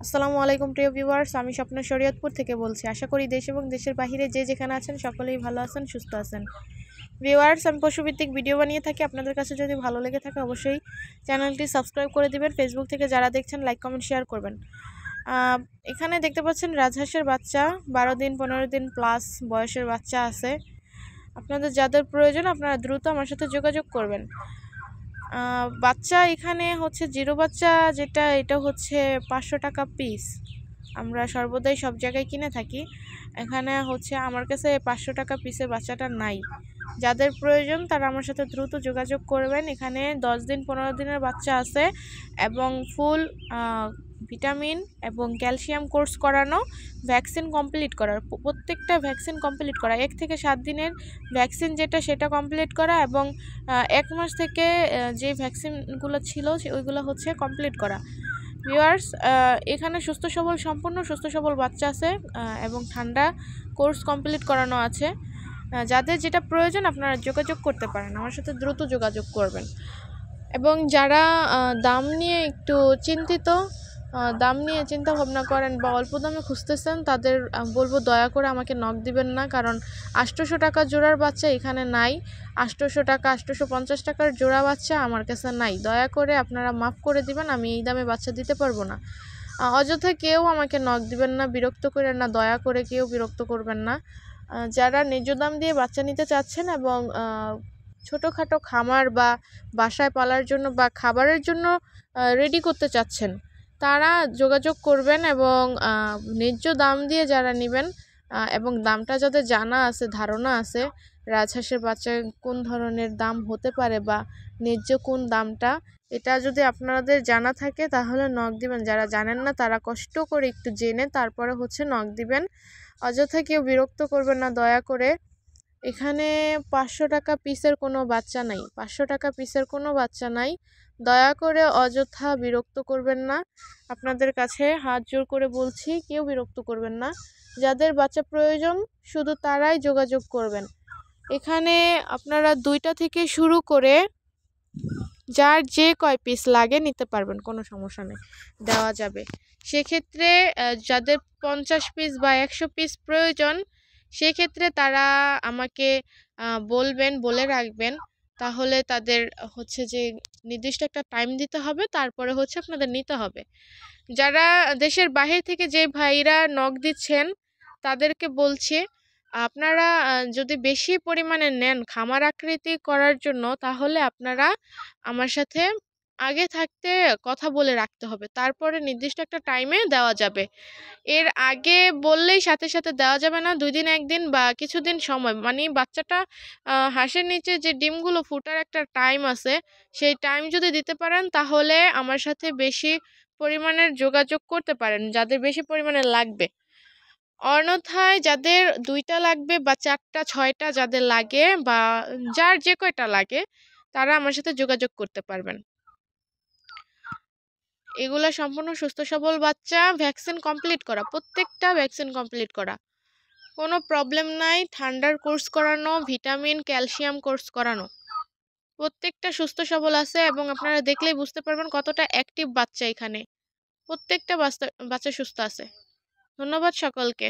আসসালামু আলাইকুম প্রিয় ভিউয়ার্স, আমি স্বপ্ন শরীয়তপুর থেকে বলছি। আশা করি দেশ এবং দেশের বাহিরে যে যেখানে আছেন সকলেই ভালো আছেন, সুস্থ আছেন। ভিউয়ার্স, আমি পশুভিত্তিক ভিডিও বানিয়ে থাকি। আপনাদের কাছে যদি ভালো লেগে থাকে অবশ্যই চ্যানেলটি সাবস্ক্রাইব করে দিবেন। ফেসবুক থেকে যারা দেখছেন লাইক কমেন্ট শেয়ার করবেন। এখানে দেখতে পাচ্ছেন রাজহাঁসের বাচ্চা, 12 দিন 15 দিন প্লাস বয়সের বাচ্চা আছে। আপনাদের যাদের প্রয়োজন আপনারা দ্রুত আমার সাথে যোগাযোগ করবেন। বাচ্চা এখানে হচ্ছে জিরো বাচ্চা, যেটা এটা হচ্ছে 500 টাকা পিস। আমরা সর্বদাই সব জায়গায় কিনে থাকি। এখানে হচ্ছে আমার কাছে 500 টাকা পিসের বাচ্চাটা নাই। যাদের প্রয়োজন তারা আমার সাথে দ্রুত যোগাযোগ করবেন। এখানে 10 দিন 15 দিনের বাচ্চা আছে এবং ফুল ভিটামিন এবং ক্যালসিয়াম কোর্স করানো, ভ্যাকসিন কমপ্লিট করার, প্রত্যেকটা ভ্যাকসিন কমপ্লিট করা, 1 থেকে 7 দিনের ভ্যাকসিন যেটা সেটা কমপ্লিট করা এবং 1 মাস থেকে যে ভ্যাকসিনগুলো ছিল ওইগুলো হচ্ছে কমপ্লিট করা। ভিউয়ার্স, এখানে সম্পূর্ণ সুস্থ সবল বাচ্চা আছে এবং ঠান্ডা কোর্স কমপ্লিট করানো আছে। যাদের যেটা প্রয়োজন আপনারা যোগাযোগ করতে পারেন, আমার সাথে দ্রুত যোগাযোগ করবেন। এবং যারা দাম নিয়ে একটু চিন্তিত, দাম নিয়ে চিন্তা ভাবনা করেন বা অল্প দামে খুঁজতেছেন, তাদের বলবো দয়া করে আমাকে নক দিবেন না, কারণ 800 টাকা জোড়ার বাচ্চা এখানে নাই। 800 টাকা 850 টাকার জোড়া বাচ্চা আমার কাছে নাই। দয়া করে আপনারা মাফ করে দিবেন, আমি এই দামে বাচ্চা দিতে পারবো না। অযথা কেউ আমাকে নক দিবেন না, বিরক্ত করেন না, দয়া করে কেউ বিরক্ত করবেন না। যারা ন্যায্য দাম দিয়ে বাচ্চা নিতে চাচ্ছেন এবং ছোটোখাটো খামার বা বাসায় পালার জন্য বা খাবারের জন্য রেডি করতে চাচ্ছেন, তারা যোগাযোগ করবেন এবং ন্যায্য দাম দিয়ে যারা নেবেন এবং দামটা যাদের জানা আছে, ধারণা আছে রাজহাঁসের বাচ্চার কোন ধরনের দাম হতে পারে বা ন্যায্য কোন দামটা, এটা যদি আপনাদের জানা থাকে তাহলে নক দিবেন। যারা জানেন না তারা কষ্ট করে একটু জেনে তারপরে হচ্ছে নক দিবেন। অযথা কেউ বিরক্ত করবেন না দয়া করে। এখানে 500 টাকা পিসের কোনো বাচ্চা নাই, 500 টাকা পিসের কোনো বাচ্চা নাই। দয়া করে অযথা বিরক্ত করবেন না, আপনাদের কাছে হাত জোর করে বলছি, কেউ বিরক্ত করবেন না। যাদের বাচ্চা প্রয়োজন শুধু তারাই যোগাযোগ করবেন। এখানে আপনারা 2টা থেকে শুরু করে যার যে কয় পিস লাগে নিতে পারবেন, কোনো সমস্যা নেই, দেওয়া যাবে। সেক্ষেত্রে যাদের 50 পিস বা 100 পিস প্রয়োজন, সেক্ষেত্রে তারা আমাকে বলবেন, বলে রাখবেন। তাহলে তাদের হচ্ছে যে নির্দিষ্ট একটা টাইম দিতে হবে, তারপরে হচ্ছে আপনাদের নিতে হবে। যারা দেশের বাহির থেকে যে ভাইরা নক দিচ্ছেন তাদেরকে বলছি, আপনারা যদি বেশি পরিমাণে নেন খামার আকৃতি করার জন্য, তাহলে আপনারা আমার সাথে আগে থাকতে কথা বলে রাখতে হবে, তারপরে নির্দিষ্ট একটা টাইমে দেওয়া যাবে। এর আগে বললেই সাথে সাথে দেওয়া যাবে না, 2 দিন 1 দিন বা কিছুদিন সময়, মানে বাচ্চাটা হাঁসের নিচে যে ডিমগুলো ফুটার একটা টাইম আছে, সেই টাইম যদি দিতে পারেন তাহলে আমার সাথে বেশি পরিমাণের যোগাযোগ করতে পারেন, যাদের বেশি পরিমাণে লাগবে। অন্যথায় যাদের 2টা লাগবে বা 4টা 6টা যাদের লাগে বা যার যে কয়টা লাগে, তারা আমার সাথে যোগাযোগ করতে পারবেন। এগুলা সম্পূর্ণ সুস্থ সবল বাচ্চা, ভ্যাকসিন কমপ্লিট করা, প্রত্যেকটা ভ্যাকসিন কমপ্লিট করা, কোনো প্রবলেম নাই। ঠান্ডার কোর্স করানো, ভিটামিন ক্যালসিয়াম কোর্স করানো, প্রত্যেকটা সুস্থ সবল আছে এবং আপনারা দেখলেই বুঝতে পারবেন কতটা অ্যাক্টিভ বাচ্চা। এখানে প্রত্যেকটা বাচ্চা সুস্থ আছে। ধন্যবাদ সকলকে।